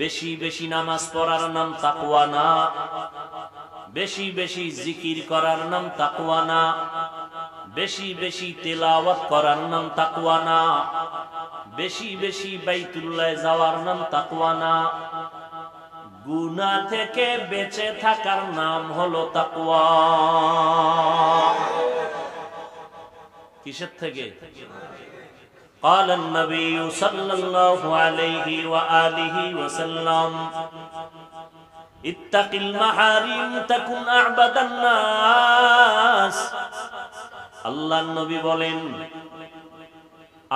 বেশি বেশি নামাজ পড়ার নাম তাকওয়া না, বেশি বেশি জিকির করার নাম তাকওয়া না, বেশি বেশি তেলাওয়াত করার নাম তাকওয়া না, বেশি বেশি বাইতুল্লাহ যাওয়ার নাম তাকওয়া না। গুনাহ থেকে বেঁচে থাকার নাম হলো তাকওয়া। কিসের থেকে? قال النبي صلى الله عليه وآله وسلم اتق المحارم تكن أعبد الناس। আল্লাহর নবী বলেন,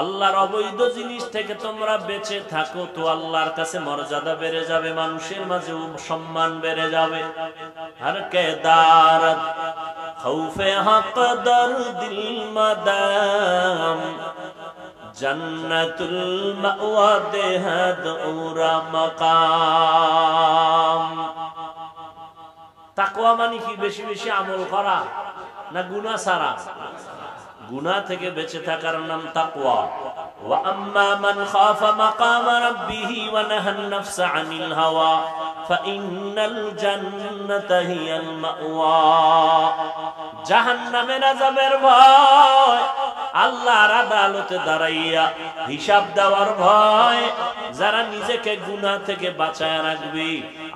আল্লাহর অবৈধ জিনিস থেকে তোমরা বেঁচে থাকো তো আল্লাহর কাছে মর্যাদা বেড়ে যাবে, মানুষের মাঝে সম্মান বেড়ে যাবে। হর কে দারত খৌফে হক দরদিল মাদাম জান্নাতুল মাওয়া দেহাদ উরা মাকাম। তাকওয়া মানে কি? বেশি বেশি আমল করা না গুনাহ ছাড়া? গুনাহ থেকে বেঁচে থাকার নাম তাকওয়া। ওয়া আম্মা মান খাফা মাকাম রাব্বিহি ওয়া নাহান নাফসা আনিল হাওয়া ফাইন্নাল জান্নাতা হিয়াল মাওয়া। জাহান্নামের আযাবের ভয়, আল্লাহর আদালতে দাঁড়াইয়া হিসাব দেওয়ার ভয়, যারা নিজেকে গুনাহ থেকে বাঁচায় রাখবে,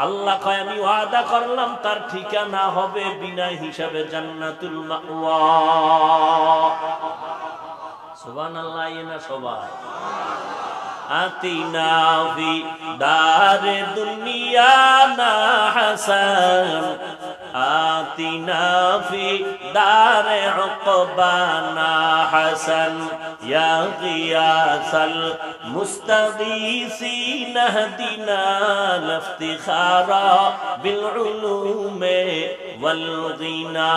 আল্লাহ কয় আমি ওয়াদা করলাম তার ঠিকানা হবে বিনা হিসাবে জান্নাতুল মাওয়া। সুবহানাল্লাহ না সবাই? আতিনা ফি দারে দুনিয়া না হাসান আতিনা ফি দারে উকবানা হাসান ইয়া গিয়াসাল মুস্তাগীসিন হদিনা লিফতিখারা বিল উলুমে ওয়াল গিনা।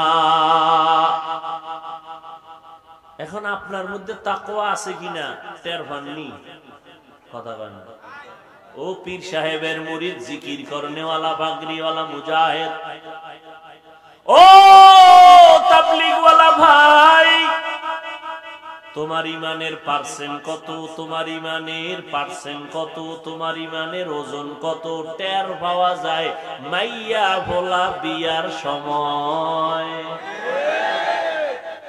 এখন আপনার মধ্যে তাকওয়া আছে কিনা টের পাননি? কথা বলেন। ও পীর সাহেবের মুরিদ, জিকির করনেওয়ালা, পাগড়িওয়ালা, মুজাহিদ, ও তাবলীগওয়ালা ভাই, তোমার ইমানের পার্সেন্ট কত? তোমার ইমানের পার্সেন্ট কত? তোমার ইমানের ওজন কত? টের পাওয়া যায় মাইয়া ভোলা বিয়ার সময়।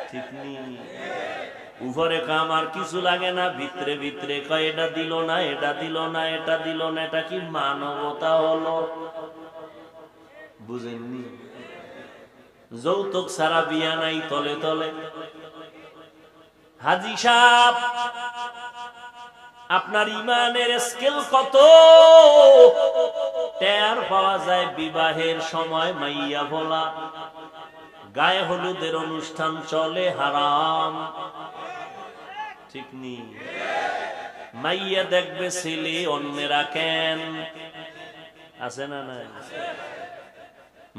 ঠিক নেই? উপরে কাম আর কিছু লাগে না, ভিতরে ভিতরে কয় এটা দিল না, এটা দিল না, এটা দিল না। এটা কি মানবতা হলো? বুঝেননি? যৌতুক ছাড়া বিয়া নাই তলে তলে। হাজী সাহেব, আপনার ইমানের স্কেল কত? টের পাওয়া যায় বিবাহের সময় মাইয়া ভোলা, গায়ে হলুদের অনুষ্ঠান চলে হারাম। ঠিক নেই? মাইয়া দেখবে ছেলে, অন্যেরা কেন আছে না? নাই।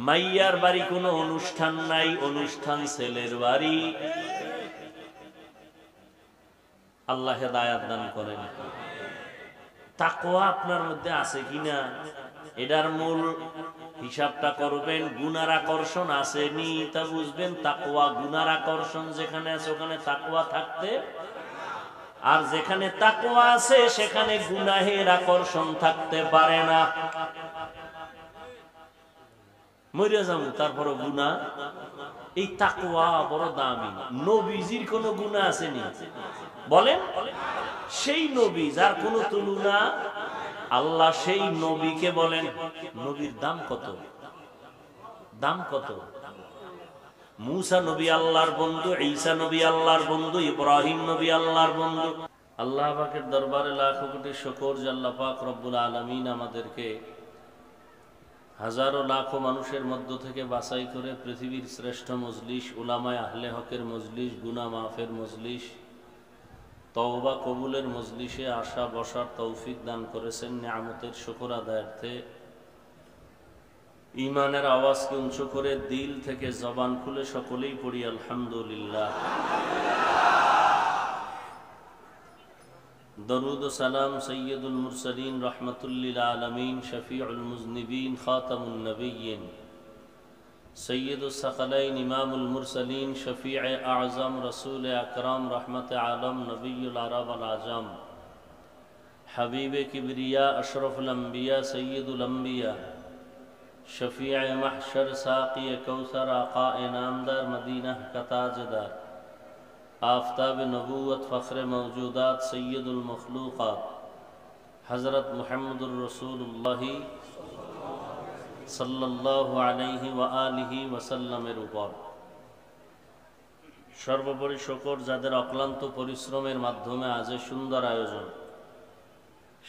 মাইয়ার বাড়ি কোনো অনুষ্ঠান নাই, অনুষ্ঠান ছেলের বাড়ি। আল্লাহ হেদায়েত দান করেন। তাকওয়া আপনার মধ্যে আছে কিনা এটার মূল হিসাবটা করবেন। গুনার আকর্ষণ আসেনি তা বুঝবেন তাকওয়া। গুনার আকর্ষণ যেখানে আছে ওখানে তাকওয়া থাকতে, আর যেখানে তাকওয়া আছে সেখানে গুনাহের আকর্ষণ থাকতে পারে না। মরে যাবো তারপরে গুনাহ। এই তাকওয়া বড় দামি। নবীজির কোন গুনাহ আসেনি বলেন? সেই নবী যার কোন তুলনা, আল্লাহ সেই নবীকে বলেন, নবীর দাম কত? দাম কত? মুসা নবী আল্লাহর বন্ধু, ঈসা নবী আল্লাহর বন্ধু, ইব্রাহিম নবী আল্লাহর বন্ধু। আল্লাহ পাকের দরবারে লাখো কোটি শুকর যে আল্লাহ পাক রব্বুল আলামিন আমাদেরকে হাজারো লাখো মানুষের মধ্য থেকে বাছাই করে পৃথিবীর শ্রেষ্ঠ মজলিস, উলামায়ে আহলে হকের মজলিস, গুনাহ মাফের মজলিস, তওবা কবুলের মজলিসে আসা বসার তৌফিক দান করেছেন। নিয়ামতের শুকর আদায়ার্থে ঈমানের আওয়াজকে উঁচু করে দিল থেকে জবান খুলে সকলেই পড়ি আলহামদুলিল্লাহ। দরুদ ও সালাম সৈয়দুল মুরসালিন রাহমাতুল লিল আলামিন শফিউল মুজনিবিন খাতামুন নবিয়্যিন সৈয়দুস সাকালাইন ইমামুল মুরসালিন শফিউ আযম রাসূল আকরাম রহমতে আলম নবিয়ুল আরব আল আজম हबीब किबरिया अशरफुल अंबिया सय्यदुल अंबिया शफीअ महशर साक़ी कौसर आका इनामदार मदीना का ताजदार आफताब नबूवत फ़ख्र मौजूदात सय्यदुल मखलूक़ात हज़रत मुहम्मदुर रसूलुल्लाह सल्लल्लाहु अलैहि व आलिहि वसल्लमेर ऊपर सर्वोपरि शुकर जाদের অক্লান্ত পরিশ্রমের মাধ্যমে আজ সুন্দর আয়োজন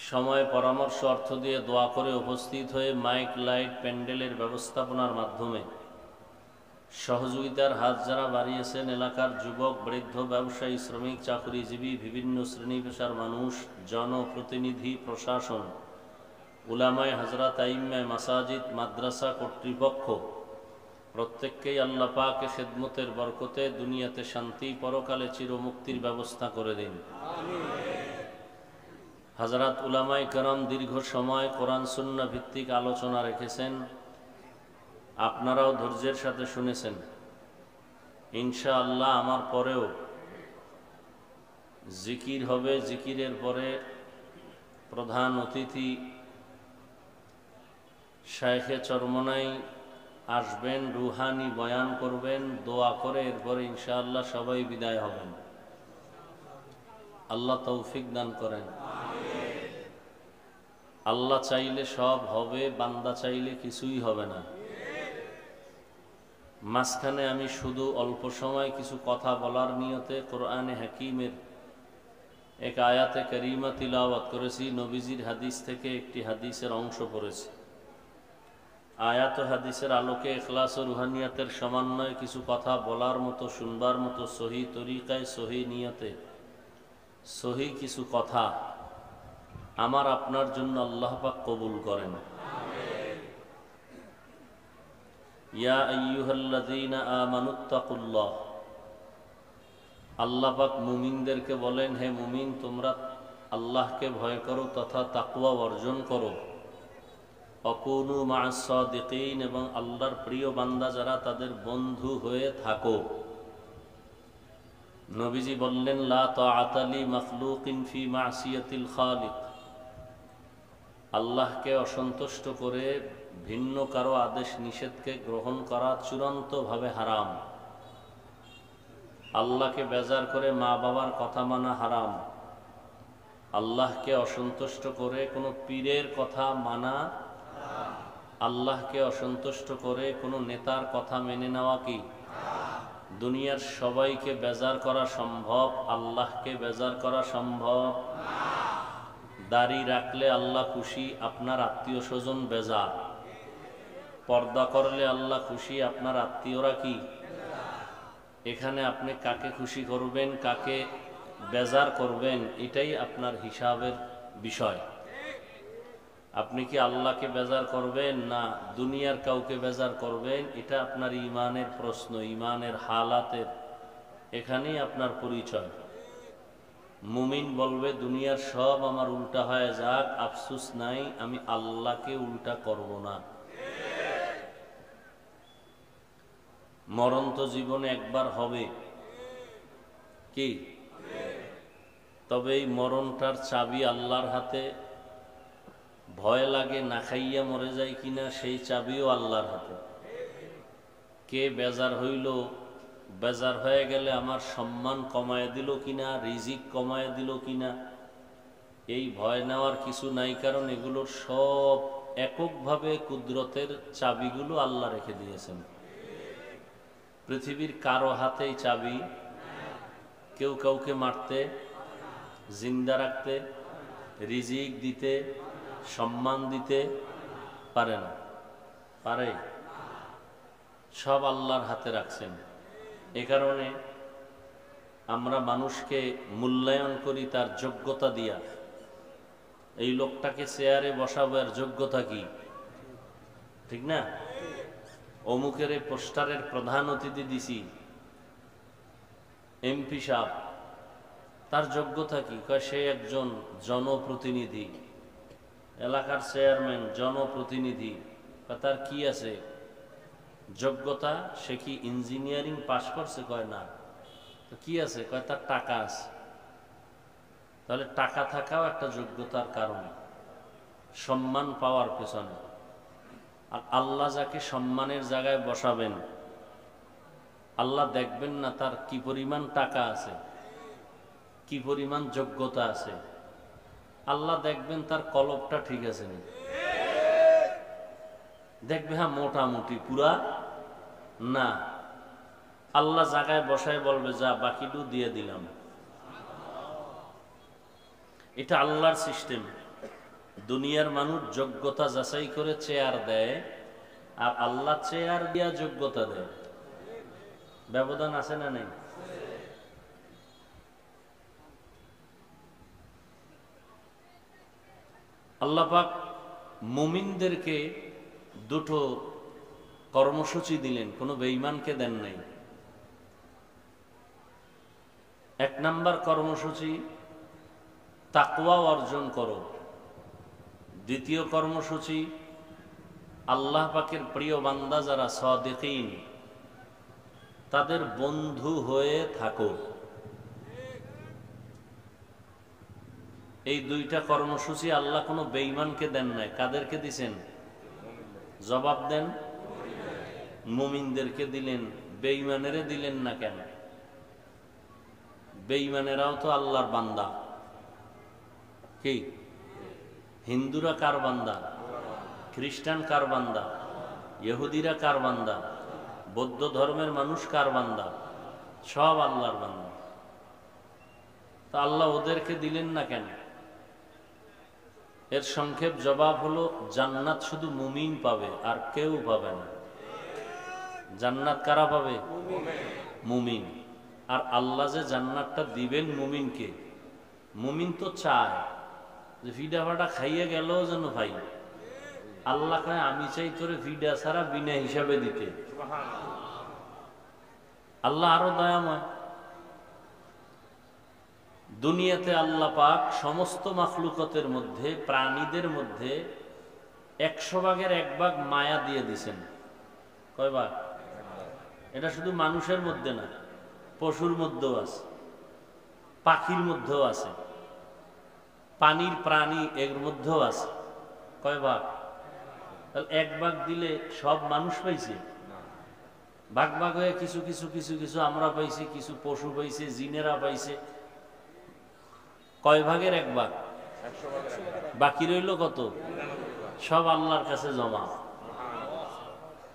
সময় পরামর্শ অর্থ দিয়ে দোয়া করে উপস্থিত হয়ে মাইক লাইট প্যান্ডেলের ব্যবস্থাপনার মাধ্যমে সহযোগিতার হাত যারা বাড়িয়েছেন এলাকার যুবক বৃদ্ধ ব্যবসায়ী শ্রমিক চাকরিজীবী বিভিন্ন শ্রেণী পেশার মানুষ জনপ্রতিনিধি প্রশাসন উলামায়ে হযরত আইম্মায়ে মাসাজিদ মাদ্রাসা কর্তৃপক্ষ প্রত্যেককেই আল্লাহ পাকের খেদমতের বরকতে দুনিয়াতে শান্তি পরকালে চিরমুক্তির ব্যবস্থা করে দিন আমিন। হযরত উলামায়ে কেরাম দীর্ঘ সময় কোরআন সুন্নাহ ভিত্তিক আলোচনা রেখেছেন, আপনারাও ধৈর্যের সাথে শুনেছেন। ইনশাআল্লাহ আমার পরেও জিকির হবে, জিকিরের পরে প্রধান অতিথি শায়েখে চরমনাই আসবেন, রুহানি বয়ান করবেন, দোয়া করে এরপরে ইনশাআল্লাহ সবাই বিদায় হবেন। আল্লাহ তৌফিক দান করেন। আল্লাহ চাইলে সব হবে, বান্দা চাইলে কিছুই হবে না। মাঝখানে আমি শুধু অল্প সময় কিছু কথা বলার নিয়তে কোরআনে হাকিমের এক আয়াতে কারিমা তিলাওয়াত করেছি, নবীজির হাদিস থেকে একটি হাদিসের অংশ পড়েছি। আয়াত ও হাদিসের আলোকে ইখলাস ও রুহানিয়াতের সমন্বয়ে কিছু কথা বলার মতো, শুনবার মতো সহি তরিকায় সহি নিয়তে সহি কিছু কথা আমার আপনার জন্য আল্লাহ পাক কবুল করেন। ইয়া আইয়ুহাল্লাযীনা আমানুত্তাকুল্লাহ, আল্লাহ পাক মুমিনদেরকে বলেন, হে মুমিন তোমরা আল্লাহকে ভয় করো তথা তাকওয়া অর্জন করো। অকুনু মা'আস সাদিকিন, এবং আল্লাহর প্রিয় বান্দা যারা তাদের বন্ধু হয়ে থাকো। নবীজি বললেন, লা তাআতা লি মাখলুকিন ফি মা'সিয়াতিল খালিক, আল্লাহকে অসন্তুষ্ট করে ভিন্ন কারো আদেশ নিষেধকে গ্রহণ করা চূড়ান্তভাবে হারাম। আল্লাহকে বেজার করে মা বাবার কথা মানা হারাম। আল্লাহকে অসন্তুষ্ট করে কোনো পীরের কথা মানা, আল্লাহকে অসন্তুষ্ট করে কোনো নেতার কথা মেনে নেওয়া কি? দুনিয়ার সবাইকে বেজার করা সম্ভব, আল্লাহকে বেজার করা সম্ভব? দাড়ি রাখলে আল্লাহ খুশি, আপনার আত্মীয় স্বজন বেজার। পর্দা করলে আল্লাহ খুশি, আপনার আত্মীয়রা কি? এখানে আপনি কাকে খুশি করবেন, কাকে বেজার করবেন, এটাই আপনার হিসাবের বিষয়। আপনি কি আল্লাহকে বেজার করবেন না দুনিয়ার কাউকে বেজার করবেন, এটা আপনার ঈমানের প্রশ্ন, ঈমানের হালাতের এখানেই আপনার পরিচয়। মুমিন বলবে দুনিয়ার সব আমার উল্টা হয়ে যাক, আফসোস নাই, আমি আল্লাহকে উল্টা করব না। মরণ তো জীবনে একবার হবে, কি? তবে এই মরণটার চাবি আল্লাহর হাতে। ভয় লাগে না খাইয়া মরে যায় কিনা, সেই চাবিও আল্লাহর হাতে। কে বেজার হইল, বেজার হয়ে গেলে আমার সম্মান কমায় দিল কিনা, রিজিক কমায় দিল কিনা, এই ভয় নেওয়ার কিছু নাই, কারণ এগুলোর সব এককভাবে কুদরতের চাবিগুলো আল্লাহ রেখে দিয়েছেন। পৃথিবীর কারো হাতেই চাবি কেউ কাউকে মারতে, জিন্দা রাখতে, রিজিক দিতে, সম্মান দিতে পারে না। পারে? সব আল্লাহর হাতে রাখছেন। এ কারণে আমরা মানুষকে মূল্যায়ন করি তার যোগ্যতা দিয়া। এই লোকটাকে চেয়ারে বসাবো, এর যোগ্যতা কি? ঠিক না? অমুকের এই পোস্টারের প্রধান অতিথি দিছি, এমপি সাহেব, তার যোগ্যতা কি? কয় সে একজন জনপ্রতিনিধি, এলাকার চেয়ারম্যান, জনপ্রতিনিধি। তার কি আছে যোগ্যতা? সে কি ইঞ্জিনিয়ারিং পাশ করছে? কয় না। তো কি আছে? কয় তার টাকা আছে। তাহলে টাকা থাকাও একটা যোগ্যতার কারণ, সম্মান পাওয়ার পেছনে। আর আল্লাহ যাকে সম্মানের জায়গায় বসাবেন, আল্লাহ দেখবেন না তার কি পরিমাণ টাকা আছে, কি পরিমাণ যোগ্যতা আছে, আল্লাহ দেখবেন তার কলবটা ঠিক আছে না, দেখবে হ্যাঁ মোটামুটি পুরা না। আল্লাহ জায়গায় বসায় বলবে যা বাকিটু দিয়ে দিলাম। এটা আল্লাহর সিস্টেম। দুনিয়ার মানুষ যোগ্যতা যাচাই করে চেয়ার দেয়, আর আল্লাহ চেয়ার দিয়া যোগ্যতা দেয়। ব্যবধান আছে না নেই? আল্লাহ পাক মুমিনদেরকে দুটো কর্মসূচি দিলেন, কোনো বেঈমানকে দেন নাই। এক নাম্বার কর্মসূচি তাকওয়া অর্জন করো। দ্বিতীয় কর্মসূচি আল্লাহ পাকের প্রিয় বান্দা যারা সাদিকিন তাদের বন্ধু হয়ে থাকো। এই দুইটা কর্মসূচি আল্লাহ কোনো বেঈমানকে দেন নাই। কাদেরকে দিছেন? জবাব দেন। মুমিনদেরকে দিলেন। বেঈমানেরে দিলেন না কেন? বেঈমানেরাও তো আল্লাহর বান্দা। কি হিন্দুরা কার বান্দা? খ্রিস্টান কার বান্দা? ইহুদিরা কার বান্দা? বৌদ্ধ ধর্মের মানুষ কার বান্দা? সব আল্লাহর বান্দা। তা আল্লাহ ওদেরকে দিলেন না কেন? এর সংক্ষেপ জবাব হলো জান্নাত শুধু মুমিন পাবে, আর কেউ পাবে না। জান্নাত কারা পাবে? মুমিন। আর আল্লাহ যে জান্নাতটা দিবেন মুমিনকে, মুমিন তো চায় যে ফিডা ফাটা খাইয়ে গেল যেন ভাই। আল্লাহ কয় আমি চাই তোরে ফিডা ছাড়া বিনা হিসাবে দিতে। আল্লাহ আরো দয়াময়। দুনিয়াতে আল্লাহ পাক সমস্ত মাখলুকতের মধ্যে, প্রাণীদের মধ্যে 100 ভাগের 1 ভাগ মায়া দিয়ে দিছেন। কয় ভাগ? এটা শুধু মানুষের মধ্যে না, পশুর মধ্যেও আছে, পাখির মধ্যেও আছে, পানির প্রাণী এর মধ্যেও আছে। কয় ভাগ? তাহলে 1 ভাগ দিলে সব মানুষ পাইছে? ভাগ ভাগ হয়ে কিছু কিছু কিছু কিছু আমরা পাইছি, কিছু পশু পাইছে, জিনেরা পাইছে। কয় ভাগের 1 ভাগ? বাকি রইল কত? সব আল্লাহর কাছে জমা।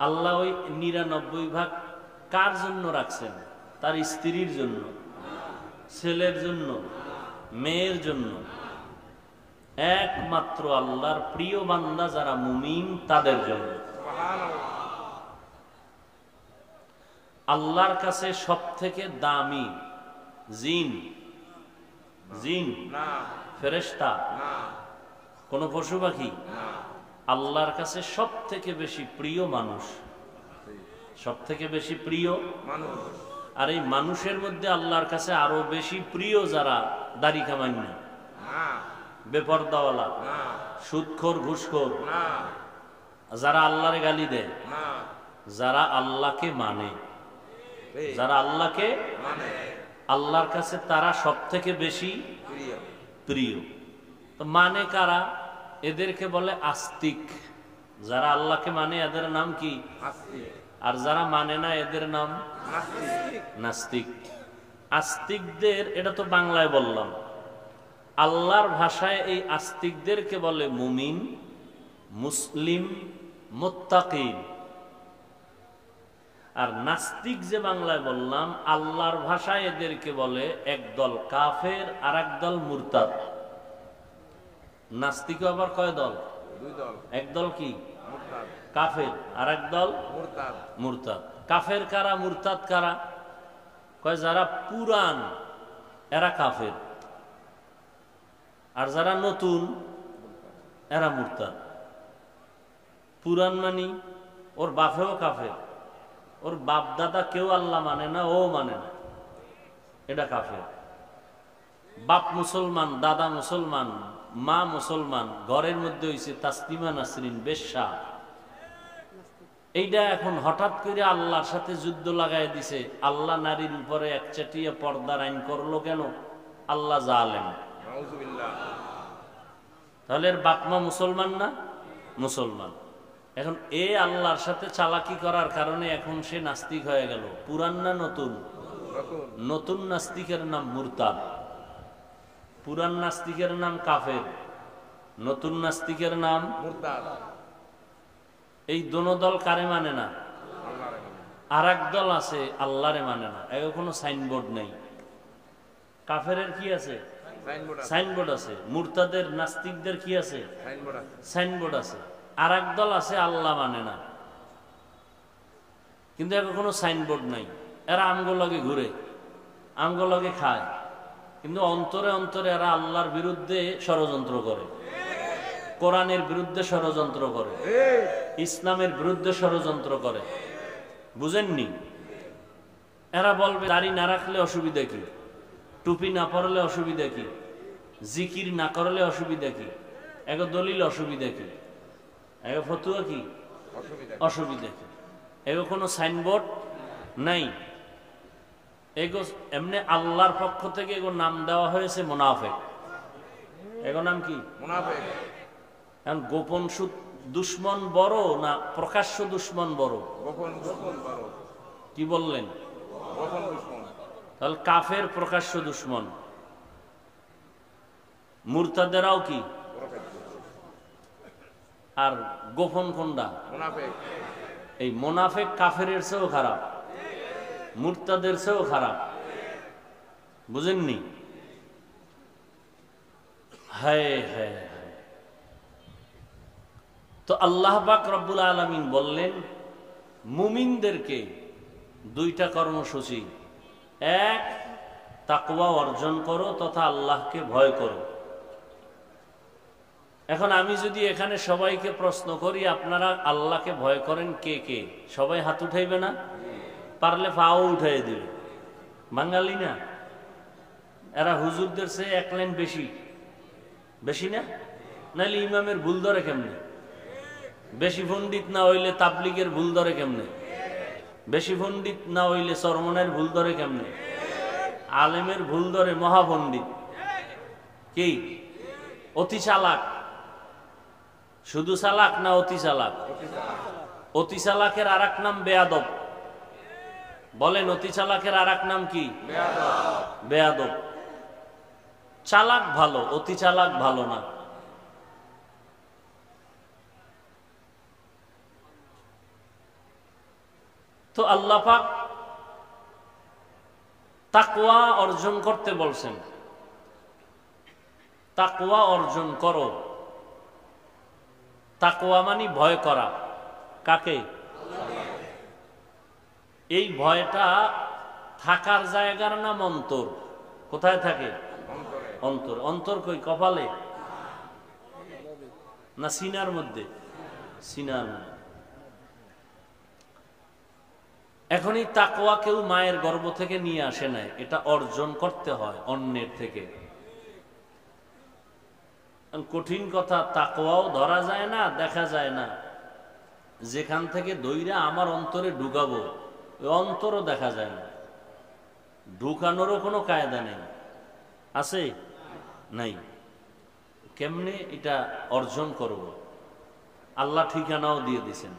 আল্লাহ ওই 99 ভাগ কার জন্য রাখছেন? তার স্ত্রীর জন্য, ছেলের জন্য, মেয়ের জন্য। একমাত্র আল্লাহর প্রিয় বান্দা যারা মুমিন তাদের জন্য। আল্লাহর কাছে সব থেকে দামি জিন, জিন ফেরেশতা, কোন পশু পাখি? আল্লাহর কাছে সব থেকে বেশি প্রিয় মানুষ। সব থেকে বেশি প্রিয় মানুষ। আর এই মানুষের মধ্যে আল্লাহর কাছে আরো বেশি প্রিয় যারা দাড়ি কামান্য, বেপরদাওয়ালা, সুদখোর, ঘুষখোর, যারা আল্লাহরে গালি দেয়, যারা আল্লাহকে মানে, যারা আল্লাহকে আল্লাহর কাছে তারা সব থেকে বেশি প্রিয়। তো মানে কারা? এদেরকে বলে আস্তিক। যারা আল্লাহকে মানে এদের নাম কি? আর যারা মানে না এদের নাম নাস্তিক। আস্তিকদের এটা তো বাংলায় বললাম, আল্লাহর ভাষায় এই আস্তিকদেরকে বলে মুমিন, মুসলিম, মুত্তাকিন। আর নাস্তিক যে বাংলায় বললাম, আল্লাহর ভাষায় এদেরকে বলে একদল কাফের আর একদল মুরতাদ। নাস্তিক আবার কয় দল? 2 দল। একদল কি? কাফের, আর একদল মুরতাদ। কাফের কারা, মুরতাদ কারা? কয় যারা পুরান এরা কাফের, আর যারা নতুন এরা মুরতাদ। পুরান মানি ওর বাপেও কাফের, ওর বাপ দাদা কেউ আল্লাহ মানে না, ও মানে না, এটা কাফের। বাপ মুসলমান, দাদা মুসলমান, মা মুসলমান, ঘরের মধ্যে হইছে তাসলিমা নাসরিন বেশ্যা। এইটা এখন হঠাৎ করে আল্লাহর সাথে যুদ্ধ লাগাই দিছে। আল্লাহ নারীর উপরে একচাটিয়া পর্দার আইন করলো কেন? আল্লাহ জালেম। তাহলে এর বাপমা মুসলমান না? মুসলমান। এখন এ আল্লাহর সাথে চালাকি করার কারণে এখন সে নাস্তিক হয়ে গেল। পুরান না নতুন? নতুন নাস্তিকের নাম মুরতাদ, পুরান নাস্তিকের নাম কাফের, নতুন নাস্তিকের নাম মুরতাদ। এই দোনো দল কারে মানে না? আর এক দল আছে আল্লাহরে মানে না। এর কোনো সাইনবোর্ড নেই। কাফের কি আছে? সাইনবোর্ড আছে। মুরতাদের নাস্তিকদের কি আছে? সাইনবোর্ড আছে। আর এক দল আছে আল্লাহ মানে না, কিন্তু এর কোনো সাইনবোর্ড নাই। এরা আমগোলগে ঘুরে, আমগোলগে খায়, কিন্তু অন্তরে অন্তরে এরা আল্লাহর বিরুদ্ধে ষড়যন্ত্র করে, কোরআনের বিরুদ্ধে ষড়যন্ত্র করে, ইসলামের বিরুদ্ধে ষড়যন্ত্র করে। বুঝেননি? এরা বলবে দাড়ি না রাখলে অসুবিধা কি, টুপি না পরলে অসুবিধা কি, জিকির না করলে অসুবিধা কি, এক দলিল অসুবিধা কি, এক ফতুয়া কি অসুবিধা কি। এগো কোনো সাইনবোর্ড নাই। এগো এমনি আল্লাহর পক্ষ থেকে এগো নাম দেওয়া হয়েছে মুনাফিক। এগো নাম কি? মুনাফিক। এখন গোপন দুশ্মন বড় না প্রকাশ্য দুশ্মন বড়? কি বললেন? তাহলে কাফের প্রকাশ্য দুশ্মন, মুরতাদেরাও কি? আর গোপন কোনটা? এই মুনাফিক কাফের চেয়েও খারাপ, মুরতাদের চেয়েও খারাপ। বুঝেননি? হায় হায়। তো আল্লাহ পাক রব্বুল আলামিন বললেন মুমিনদেরকে দুইটা কর্মসূচি। এক, তাকওয়া অর্জন করো তথা আল্লাহকে ভয় করো। এখন আমি যদি এখানে সবাইকে প্রশ্ন করি আপনারা আল্লাহকে ভয় করেন কে কে, সবাই হাত উঠাইবে না? পারলে পাও উঠাই দিবে। বাঙালি না এরা, হুজুরদের চেয়ে এক লাইন বেশি, বেশি না? নাইলে ইমামের ভুল ধরে কেমনে? বেশি পণ্ডিত না হইলে তাবলিগের ভুল ধরে কেমনে? বেশি পণ্ডিত না হইলে চরমনের ভুল ধরে কেমনে? আলেমের ভুল ধরে মহাপণ্ডিত। কি অতি চালাক? শুধু চালাক না অতি চালাক? অতি চালাকের আর এক নাম বেয়াদব। বলেন অতি চালাকের আর এক নাম কি? বেয়াদব। চালাক ভালো, অতি চালাক ভালো না। তো আল্লাহ পাক তাকওয়া অর্জন করতে বলছেন। তাকওয়া অর্জন করো। তাকওয়া মানে ভয় করা। কাকে? এই ভয়টা থাকার জায়গার নাম অন্তর। কোথায় থাকে? অন্তর। অন্তর কই? কপালে না সিনার মধ্যে? সিনার মধ্যে। এখন এই তাকওয়া কেউ মায়ের গর্ভ থেকে নিয়ে আসে নাই, এটা অর্জন করতে হয় অন্যের থেকে। কঠিন কথা, তাকওয়াও ধরা যায় না, দেখা যায় না। যেখান থেকে দইরা আমার অন্তরে ঢুকাবো ওই অন্তরও দেখা যায় না, ঢুকানোরও কোনো কায়দা নেই। আছে? নাই। কেমনে এটা অর্জন করব? আল্লাহ ঠিকানাও দিয়ে দিছেন।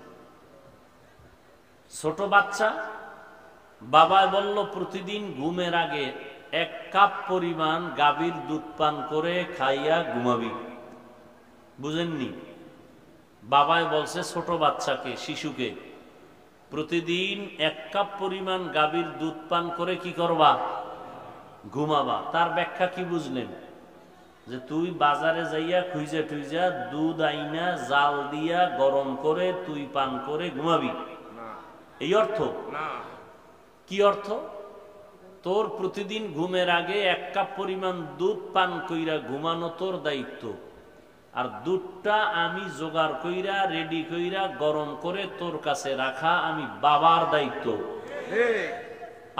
ছোট বাচ্চা বাবায় বলল প্রতিদিন ঘুমের আগে 1 কাপ পরিমাণ গাভীর দুধ পান করে খাইয়া ঘুমাবি। বুঝেননি? বাবায় বলছে ছোট বাচ্চাকে, শিশুকে প্রতিদিন 1 কাপ পরিমাণ গাভীর দুধ পান করে কি করবা? ঘুমাবা। তার ব্যাখ্যা কি বুঝলেন? যে তুই বাজারে যাইয়া খুঁজা টুইজা দুধ আইনা জাল দিয়া গরম করে তুই পান করে ঘুমাবি, এই অর্থ? কি অর্থ? তোর প্রতিদিন ঘুমের আগে 1 কাপ পরিমাণ দুধ পান কইরা ঘুমানো তোর দায়িত্ব, আর দুধটা আমি জোগাড় কইরা রেডি কইরা গরম করে তোর কাছে রাখা আমি বাবার দায়িত্ব।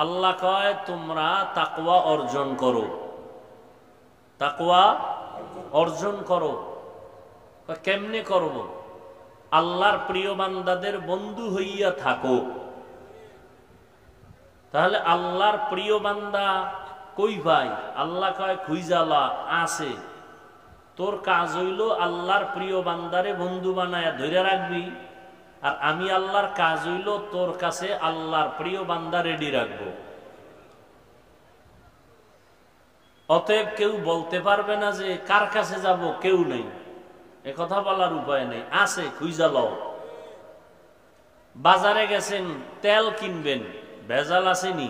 আল্লাহ কয় তোমরা তাকওয়া অর্জন করো। তাকওয়া অর্জন করো। কেমনে করব? আল্লাহর প্রিয় বান্দাদের বন্ধু হইয়া থাকো। তাহলে আল্লাহর প্রিয় বান্দা কই ভাই? আল্লাহ কয় খুইজালা আছে। তোর কাজ হইল আল্লাহর প্রিয় বান্দারে বন্ধু বানায়া ধরে রাখবি, আর আমি আল্লাহর কাজ হইল তোর কাছে আল্লাহর প্রিয় বান্দা রেডি রাখবো। অতএব কেউ বলতে পারবে না যে কার কাছে যাব, কেউ নেই, এ কথা বলার উপায় নেই। আছে, খুঁজা লও। বাজারে গেছেন, তেল কিনবেন, ভেজাল আসেনি?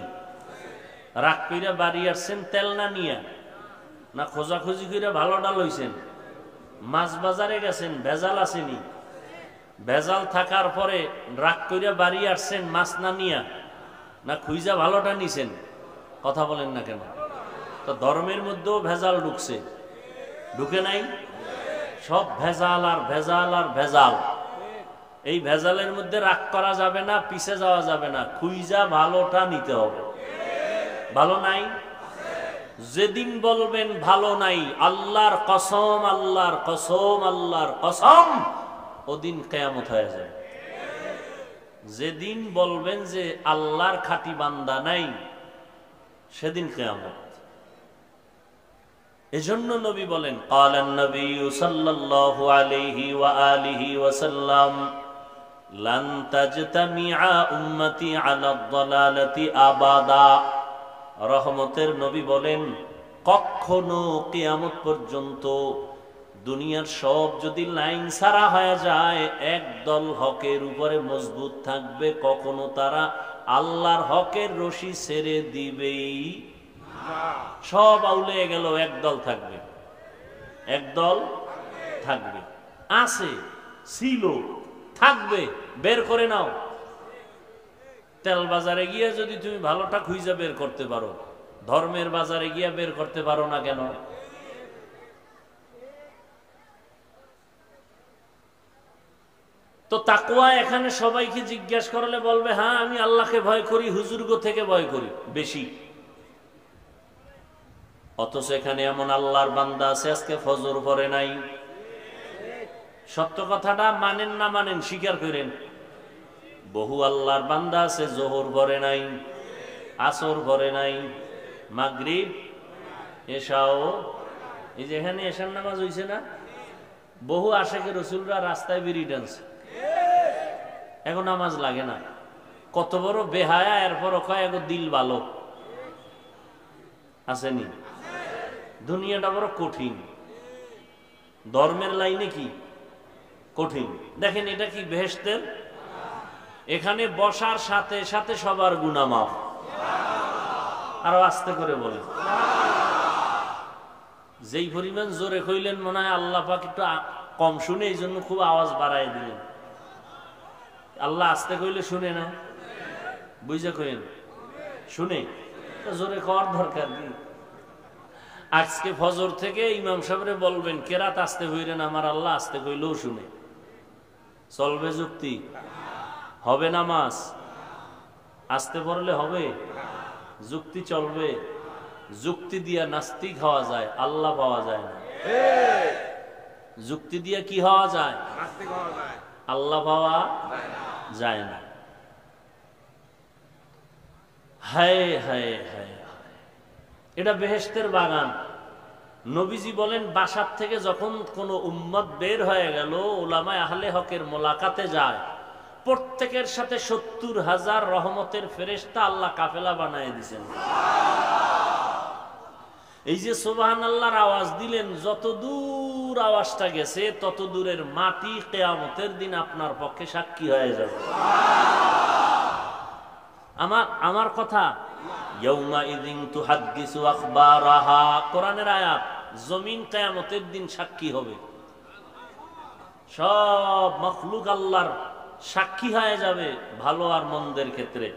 রাগ কইরা বাড়ি আসছেন তেল না নিয়া, না খোঁজাখুঁজি করে ভালোটা লইছেন? মাছ বাজারে গেছেন, ভেজাল আসেনি? ভেজাল থাকার পরে রাগ কইরা বাড়ি আসছেন মাছ না নিয়া, না খুঁজা ভালোটা নিছেন? কথা বলেন না কেন? তো ধর্মের মধ্যেও ভেজাল ঢুকছে, ঢুকে নাই? সব ভেজাল আর ভেজাল আর ভেজাল। এই ভেজালের মধ্যে রাগ করা যাবে না, পিছে যাওয়া যাবে না, খুঁজা ভালোটা নিতে হবে। ভালো নাই? যেদিন বলবেন ভালো নাই, আল্লাহর কসম, আল্লাহর কসম, আল্লাহর কসম, ওদিন কিয়ামত হয়ে যায়। যেদিন বলবেন যে আল্লাহর খাঁটি বান্দা নাই, সেদিন কিয়ামত। এজন্য নবী বলেন, ক্বালান নবী সাল্লাল্লাহু আলাইহি ওয়া আলিহি ওয়াসাল্লাম, লান তাজতামিআ উম্মতি আলা আদ-দালালাতি আবাদা। রহমতের নবী বলেন, কখনো কিয়ামত পর্যন্ত দুনিয়ার সব যদি লাইন ছাড়া হয়ে যায়, একদল হকের উপরে মজবুত থাকবে, কখনো তারা আল্লাহর হকের রশি ছেড়ে দিবেই। সব আউলে গেল, একদল থাকবে, একদল থাকবে। আছে, ছিল, থাকবে, বের করে নাও। তেল বাজারে গিয়ে যদি তুমি ভালোটা খুঁজে বের করতে পারো, ধর্মের বাজারে গিয়ে বের করতে পারো না কেন? তো তাকওয়া এখানে সবাইকে জিজ্ঞেস করলে বলবে, হ্যাঁ আমি আল্লাহকে ভয় করি, হুজুরগো থেকে ভয় করি বেশি। অথচ এখানে এমন আল্লাহর বান্দা আছে আজকে ফজর পড়ে নাই। সত্য কথাটা মানেন না মানেন, স্বীকার করেন। বহু আল্লাহর বান্দা আছে জোহর পড়ে নাই, আসর পড়ে নাই, মাগরিব, এশাও। এই যে এখানে এশার নামাজ হইছে না, বহু আশেকে রসুলরা রাস্তায় বিড়ি টানছে, এখন নামাজ লাগে না। কত বড় বেহায়া, এরপর কয় এখন দিল ভালো। আসেনি? দুনিয়াটা বড় কঠিন, ধর্মের লাইনে কি কঠিন। দেখেন এটা কি বেহেশতের, এখানে বসার সাথে সাথে সবার গুনাহ মাফ। আরো আস্তে করে বলেন, যেই পরিমাণ জোরে কইলেন মনে হয় আল্লাহ পাক একটু কম শুনে, এই জন্য খুব আওয়াজ বাড়ায় দিলেন। আল্লাহ আস্তে কইলে শুনে না, বুঝে কইেন শুনে, জোরে খাওয়ার দরকার কি? আজকে ফজর থেকে ইমাম সাহেবরে বলবেন কেরাত আস্তে হইলেন, আমার আল্লাহ আস্তে কইলেও শুনে। চলবে যুক্তি? হবে নামাজ আস্তে পড়লে হবে? যুক্তি চলবে? যুক্তি দিয়া নাস্তিক হওয়া যায়, আল্লাহ পাওয়া যায় না। যুক্তি দিয়া কি হওয়া যায়? আল্লাহ পাওয়া যায় না। হায় হায় হায়, এটা বেহেশতের বাগান। নবীজি বলেন, বাসার থেকে যখন কোন উম্মত বের হয়ে গেল, উলামায়ে আহলে হকের মোলাকাতে যায়, প্রত্যেকের সাথে ৭০,০০০ রহমতের ফেরেশতা আল্লাহ কাফেলা বানায় দিয়েছেন। এই যে সুবহানাল্লাহর আওয়াজ দিলেন, যত দূর আওয়াজটা গেছে তত দূরের মাটি কিয়ামতের দিন আপনার পক্ষে সাক্ষী হয়ে যাবে। আমার কথা, ইয়াউমা ইযিন তুহাদ্দিসু আখবারাহা, কোরআনের আয়াত। জমিন কিয়ামতের দিন সাক্ষী হবে, সব মাখলুক আল্লাহর সাক্ষী হয়ে যাবে ভালো আর মন্দের ক্ষেত্রে।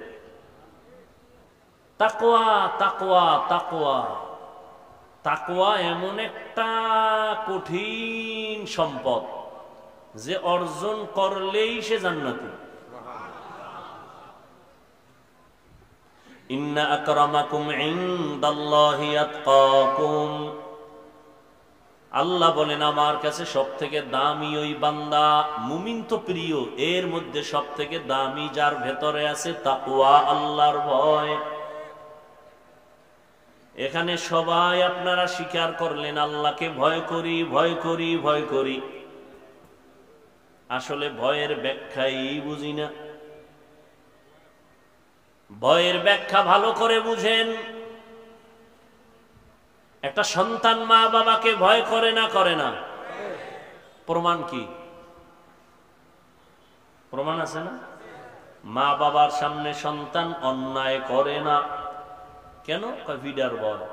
তাকওয়া তাকওয়া তাকওয়া তাকওয়া এমন একটা কঠিন সম্পদ যে অর্জন করলেই সে জান্নাতি। ইন্না আকরামাকুম ইনদাল্লাহি আতকাকুম, আল্লাহ বলেন আমার কাছে সব থেকে দামি ওই বান্দা, মুমিন তো প্রিয়, এর মধ্যে সব থেকে দামি যার ভেতরে আছে তাকওয়া, আল্লাহর ভয়। এখানে সবাই আপনারা স্বীকার করলেন আল্লাহকে ভয় করি, ভয় করি, ভয় করি। আসলে ভয়ের ব্যাখ্যাই বুঝি না। ভয়ের ব্যাখ্যা ভালো করে বুঝেন। একটা সন্তান মা বাবাকে ভয় করে না, করে না? প্রমাণ কি? প্রমাণ আছে না? মা বাবার সামনে সন্তান অন্যায় করে না কেন? ভিডার ভয়।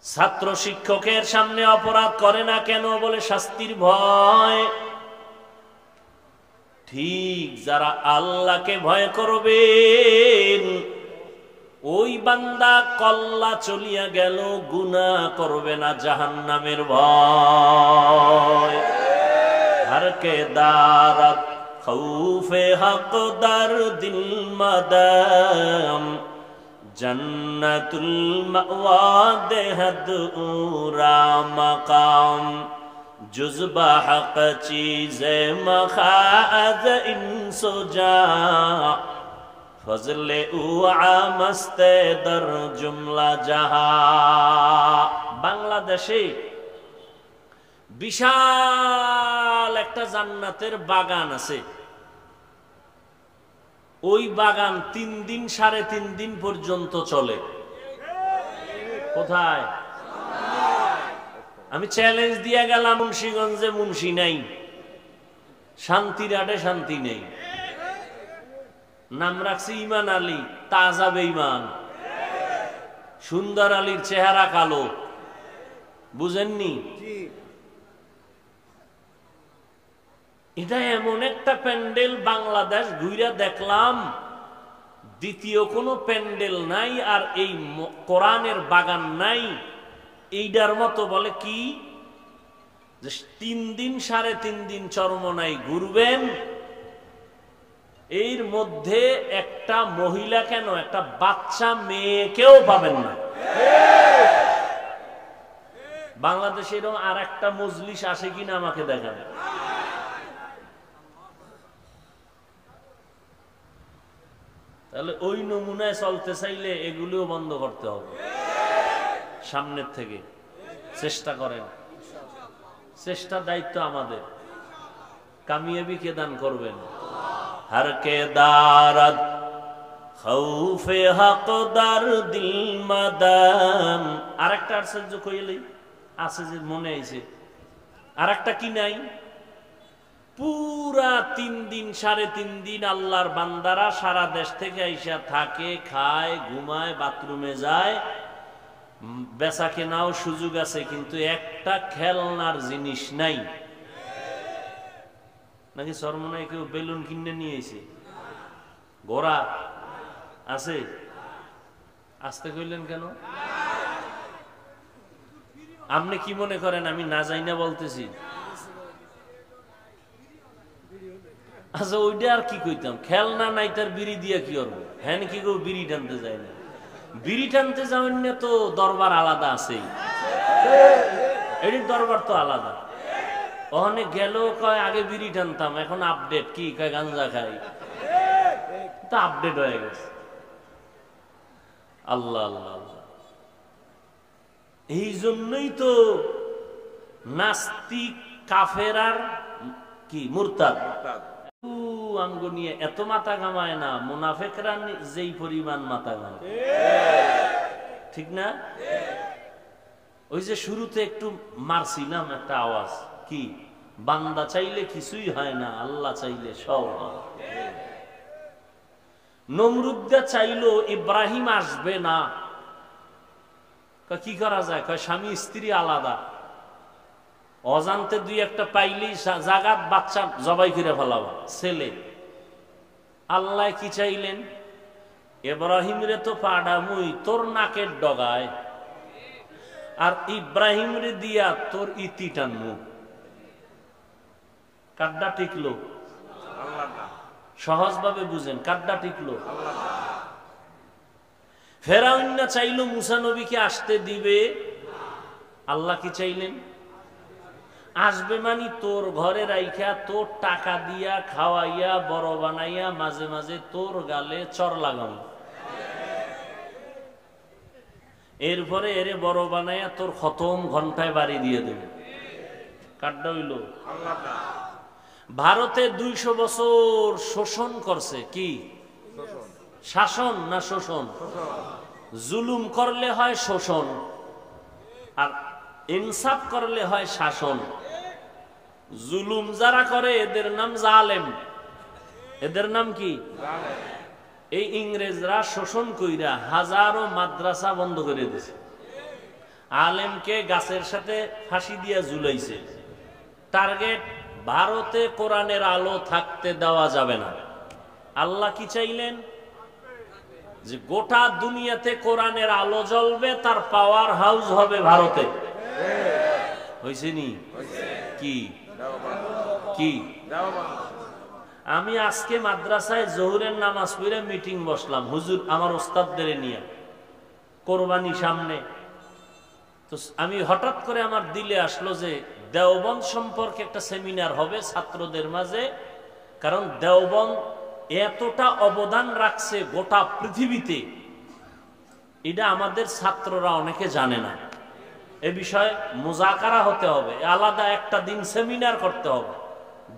ছাত্র শিক্ষকের সামনে অপরাধ করে না কেন? বলে শাস্তির ভয়। ঠিক যারা আল্লাহকে ভয় করবেন ওই বান্দা কল্লা চলিয়া গেল, গুনাহ করবে না, জাহান্নামের ভয়। হর কে দারত খৌফে হক দার দিল মাদাম জন্নতুল মাওয়া দেহদ উরা মাকাম जुज़्बा हक़ चीज़े मखाज़ इंसो जा फज़ले उआ मस्ते दर जुमला जहा। বাংলাদেশে বিশাল একটা জান্নাতের বাগান আছে। ওই বাগান 3 দিন 3.5 দিন পর্যন্ত চলে। কোথায়? আমি চ্যালেঞ্জ দিয়ে গেলাম মুন্সিগঞ্জে মুন্সি নাই, শান্তিরাটে শান্তি নেই। নাম রাখছি ইমান আলী, তাজা বেঈমান। সুন্দর আলীর চেহারা কালো, বুঝেননি? এটা এমন একটা প্যান্ডেল বাংলাদেশ ঘুরে দেখলাম, দ্বিতীয় কোনো প্যান্ডেল নাই আর এই কোরআনের বাগান নাই এইটার মতো। বলে কি যে 3 দিন 3.5 দিন চরমনাই ঘুরবেন, এর মধ্যে একটা মহিলা কেন একটা বাচ্চা মেয়েকেও পাবেন না। বাংলাদেশে এরকম আর একটা মজলিস আসে কিনা আমাকে দেখান। তাহলে ওই নমুনায় চলতে চাইলে এগুলিও বন্ধ করতে হবে। সামনের থেকে চেষ্টা করেন, চেষ্টা দায়িত্ব আমাদের। কামিয়াবি কে দান করবেন? হর কে দারত খৌফে হক দার দিল মাদাম। আরেকটা আশ্চর্য কইলেই আছে যে মনে আইছে, আরেকটা কি নাই? পুরা 3 দিন 3.5 দিন আল্লাহর বান্দারা সারা দেশ থেকে আইসা থাকে, খায়, ঘুমায়, বাথরুমে যায়, বেচা কেনাও সুযোগ আছে, কিন্তু একটা খেলনার জিনিস নাই। নাকি চরমনায় কেউ বেলুন কিনে নিয়ে এসে? ঘোড়া আছে? আসতে কইলেন কেন? আপনি কি মনে করেন আমি না যাই না বলতেছি? আচ্ছা ওইটা আর কি কইতাম, খেলনা নাই তার বিড়ি দিয়া কি করবো? হ্যাঁ কি কেউ বিড়ি টানতে যায় না? বিড়ি টানতে যাবেন না তো দরবার আলাদা আছে, এটির দরবার তো আলাদা। ওখানে গেল কয় আগে বিড়ি টানতাম, এখন আপডেট কি কয় গাঞ্জা খাই, তা আপডেট হয়ে গেছে। আল্লাহ আল্লাহ আল্লাহ। এই জন্যই তো নাস্তিক কাফেরার কি মুরতাদ আঙ্গ নিয়ে এত মাথা ঘামায় না, মুনাফেকরা যেই পরিমাণ মাথা ঘামায়, ঠিক না? ওই যে শুরুতে একটু মারছিলাম একটা আওয়াজ, কি বান্দা চাইলে কিছুই হয় না, আল্লাহ চাইলে সব হয়। নমরুদা চাইলো ইব্রাহিম আসবে না, কি করা যায়? কয় স্বামী স্ত্রী আলাদা, অজান্তে 2-1টা পাইলেই জাগাত বাচ্চা জবাই করে ফেলাবা ছেলে। আল্লাহ কি চাইলেন? ইব্রাহিম রে তো পাড়ামুই তোর নাকের ডগায়, আর ইব্রাহিম রে দিয়া তোর ইতি টানমু। কাড্ডা টিকলো? সহজ ভাবে বুঝেন, কাড্ডা টিকলো? ফেরাউন না চাইলো মুসা নবীকে আসতে দিবে, আল্লাহ কি চাইলেন? আসবে মানে তোর ঘরে রাইখা, তোর টাকা দিয়া খাওয়াইয়া বড় বানাইয়া মাঝে মাঝে তোর গালে চর লাগানো। এরপরে এরে বড় বানাইয়া তোর খতম ঘন্টায় বাড়ি দিয়ে দেবে। কাটটা হইল ভারতে 200 বছর শোষণ করছে। কি শাসন না শোষণ? জুলুম করলে হয় শোষণ, আর ইনসাফ করলে হয় শাসন। জুলুম যারা করে এদের নাম জালেম। এদের নাম কি? এই ইংরেজরা শোষণ কইরা হাজারো মাদ্রাসা বন্ধ করে দিয়েছে, আলেমকে গাছের সাথে ফাঁসি দিয়া ঝুলাইছে। টার্গেট ভারতে কোরআনের আলো থাকতে দেওয়া যাবে না। আল্লাহ কি চাইলেন? যে গোটা দুনিয়াতে কোরআনের আলো জ্বলবে, তার পাওয়ার হাউস হবে ভারতে। হয়েছে নি? কি কি আমি আজকে মাদ্রাসায় জোহরের নামাজ পড়ে মিটিং বসলাম, হুজুর আমার ওস্তাদদের নিয়ে, কোরবানি সামনে। তো আমি হঠাৎ করে আমার দিলে আসলো যে দেওবন্দ সম্পর্কে একটা সেমিনার হবে ছাত্রদের মাঝে, কারণ দেওবন্দ এতটা অবদান রাখছে গোটা পৃথিবীতে, এটা আমাদের ছাত্ররা অনেকে জানে না। এ বিষয়ে মুজাকারা হতে হবে, আলাদা একটা দিন সেমিনার করতে হবে।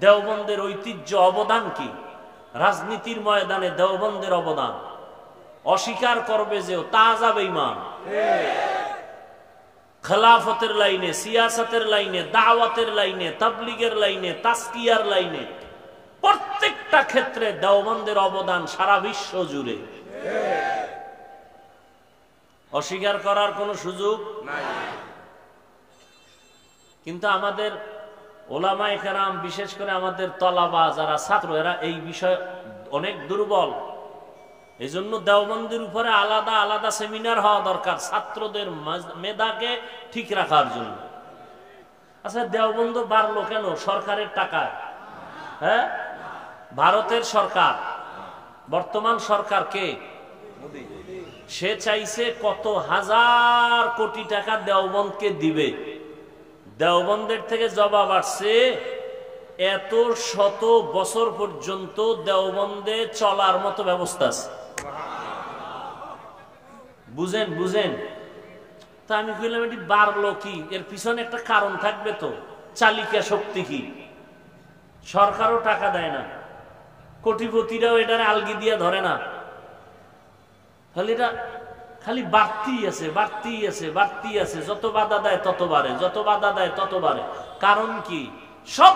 দেওবন্দের ঐতিহ্য, অবদান কি, রাজনীতির ময়দানে দেওবন্দের অবদান অস্বীকার করবে যে তাজা বেঈমান। খেলাফতের লাইনে, সিয়াসতের লাইনে, দাওয়াতের লাইনে, তাবলীগের লাইনে, তাসকিয়ার লাইনে, প্রত্যেকটা ক্ষেত্রে দেওবন্দের অবদান সারা বিশ্ব জুড়ে। অস্বীকার করার কোনো সুযোগ নাই। কিন্তু আমাদের ওলামায়ে কেরাম, বিশেষ করে আমাদের তলাবা যারা ছাত্র, এরা এই বিষয়ে অনেক দুর্বল। এই জন্য দেওবন্দের উপরে আলাদা আলাদা সেমিনার হওয়া দরকার ছাত্রদের মেধাকে ঠিক রাখার জন্য। আচ্ছা, দেওবন্দ বাড়লো কেন? সরকারের টাকায়। হ্যাঁ, ভারতের সরকার, বর্তমান সরকার কে? সে চাইছে কত হাজার কোটি টাকা দেওবন্দকে দিবে। দেওবন্দের থেকে জবাব আসছে এত শত বছর পর্যন্ত দেওবন্দে চলার মতো ব্যবস্থা আছে। বুঝেন বুঝেন? তা আমি কইলাম এটি বাড়লো কি? এর পিছনে একটা কারণ থাকবে তো। চালিকা শক্তি কি? সরকারও টাকা দেয় না, কোটিপতিরাও এটারে আলগি দিয়ে ধরে না। তাহলে এটা খালি বাড়তি আছে, বাড়তি আছে, বাড়তি আছে। যত বাধা দেয় তত বাড়ে, যত বাধা দেয় তত বাড়ে। কারণ কি? সব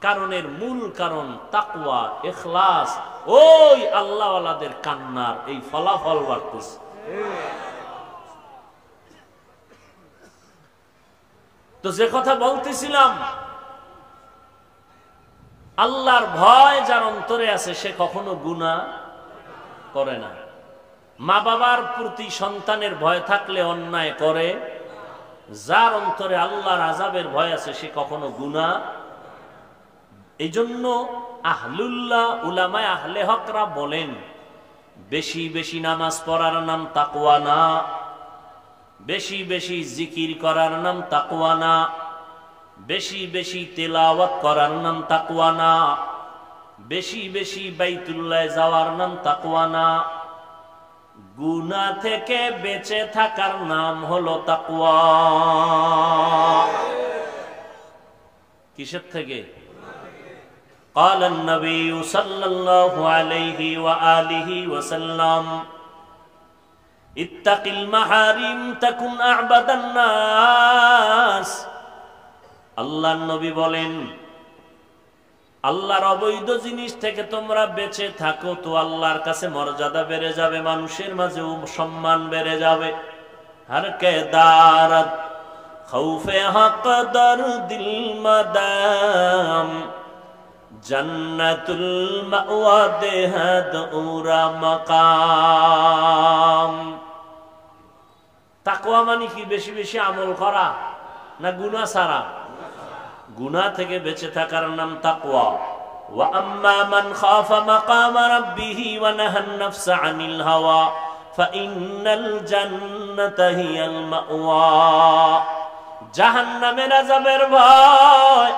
কারণের মূল কারণ তাকওয়া, ইখলাস, ওই আল্লাহওয়ালাদের কান্নার এই ফলাফল বাড়তেছে। তো যে কথা বলতেছিলাম, আল্লাহর ভয় যার অন্তরে আছে সে কখনো গুনাহ করে না। মা বাবার প্রতি সন্তানের ভয় থাকলে অন্যায় করে। যার অন্তরে আল্লাহর আযাবের ভয় আছে সে কখনো গুনাহ। এই জন্য আহলুল্লাহ, উলামায়ে আহলে হকরা বলেন, বেশি বেশি নামাজ পড়ার নাম তাকওয়া না, বেশি বেশি জিকির করার নাম তাকওয়া না, বেশি বেশি তেলাওয়াত করার নাম তাকওয়া না, বেশি বেশি বাইতুল্লাহ যাওয়ার নাম তাকওয়া না। গুনাহ থেকে বেঁচে থাকার নাম হলো তাকওয়া। কিসের থেকে? قال النبي صلى الله عليه وآله وسلم اتق المحارم تكن أعبد الناس। আল্লাহর নবী বলেন, আল্লাহর অবৈধ জিনিস থেকে তোমরা বেঁচে থাকো তো আল্লাহর কাছে মর্যাদা বেড়ে যাবে, মানুষের মাঝে সম্মান বেড়ে যাবে। হর কে দারত খৌফে হক দর দিল মাদাম জান্নাতুল মাওয়া দেহাদ উরা মাকাম। তাকওয়া মানে কি? বেশি বেশি আমল করা না গুনাহ ছাড়া? গুনাহ থেকে বেঁচে থাকার নাম তাকওয়া। ওয়া আম্মা মান খাফা মাকাম রাব্বিহি ওয়া নাহান নাফসা আনিল হাওয়া ফাইন্নাল জান্নাতা হিয়াল মাওয়া। জাহান্নামের আযাবের ভয়,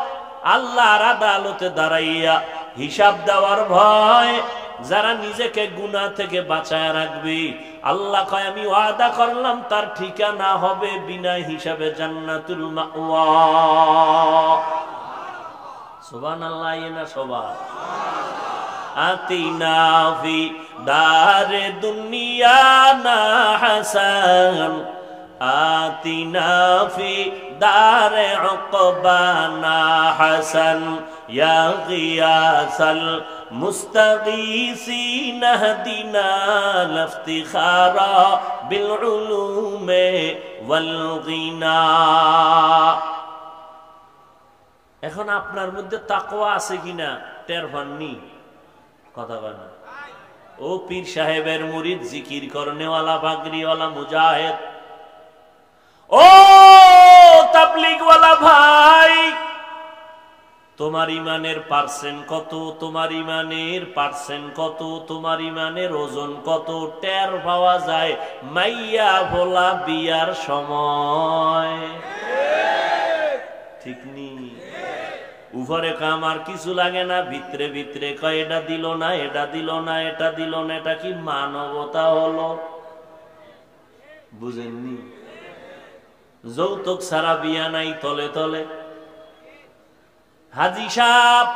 আল্লাহর আদালতে দাঁড়াইয়া হিসাব দেওয়ার ভয়, যারা নিজেকে গুনাহ থেকে বাঁচায় রাখবে, আল্লাহ কয় আমি ওয়াদা করলাম তার ঠিকানা হবে বিনা হিসাবে জান্নাতুল মাওয়া। সুবহানাল্লাহ না সবার আতিনা ফি দারে দুনিয়া না হাসান, আতিনা ফি দারে উকবানা হাসান, ইয়া গিয়াসাল মুস্তাগীসিন হদিনা লাফতিখারা বিল উলুমে ওয়াল গিনা। এখন আপনার মধ্যে তাকওয়া আছে কিনা টের পাননি? কথা বলেন। ও পীর সাহেবের মুরিদ, জিকির করনেওয়ালা, পাগড়িওয়ালা, মুজাহিদ, ও তাবলীগওয়ালা ভাই, তোমার ইমানের পার্সেন্ট কত? তোমার ইমানের পার্সেন্ট কত? তোমার ইমানের ওজন কত? টের পাওয়া যায় মাইয়া ভোলা বিয়ার সময়। ঠিক নি? উপরে কাম আর কিছু লাগে না, ভিতরে ভিতরে কয় এটা দিল না, এটা দিল না, এটা দিল না। এটা কি মানবতা হলো? বুঝেননি? যৌতুক ছাড়া বিয়া নাই তলে তলে। হাজী সাহেব,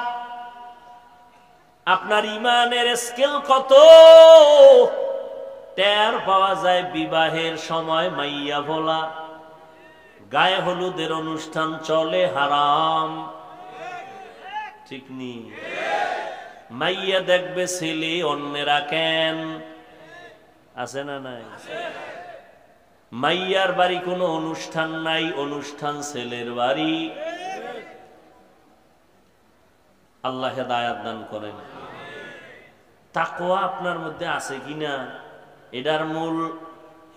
আপনার ইমানের স্কেল কত? টের পাওয়া যায় বিবাহের সময় মাইয়া ভোলা, গায়ে হলুদের অনুষ্ঠান চলে হারাম। ঠিক নি? মাইয়া দেখবে ছেলে, অন্যেরা কেন আছে না নাই? মাইয়ার বাড়ি কোনো অনুষ্ঠান নাই, অনুষ্ঠান ছেলের বাড়ি। আল্লাহ হেদায়াত দান করেন। তাকওয়া আপনার মধ্যে আছে কিনা এটার মূল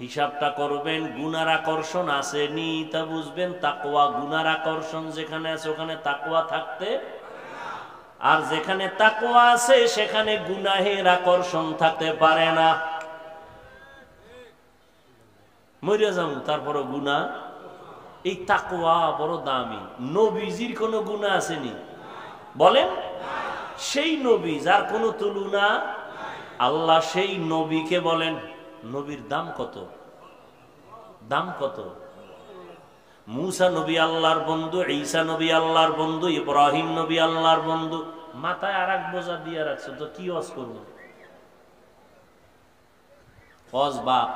হিসাবটা করবেন। গুনার আকর্ষণ আসেনি তা বুঝবেন। তাকওয়া, গুনার আকর্ষণ যেখানে আছে ওখানে তাকওয়া থাকতে, আর যেখানে তাকওয়া আছে সেখানে গুনাহের আকর্ষণ থাকতে পারে না। মরে যাও তারপরও গুনাহ। এই তাকওয়া বড় দামি। নবীজির কোনো গুনাহ আসেনি? বলেন। সেই নবী যার কোনো তুলনা, আল্লাহ সেই নবীকে বলেন, নবীর দাম কত? দাম কত? মুসা নবী আল্লাহর বন্ধু, ঈসা নবী আল্লাহর বন্ধু, ইব্রাহিম নবী আল্লাহর বন্ধু। মাথায় আর এক বোঝা দিয়ে রাখছে, তো কি ওয়াজ করবো? ওয়াজ বাপ।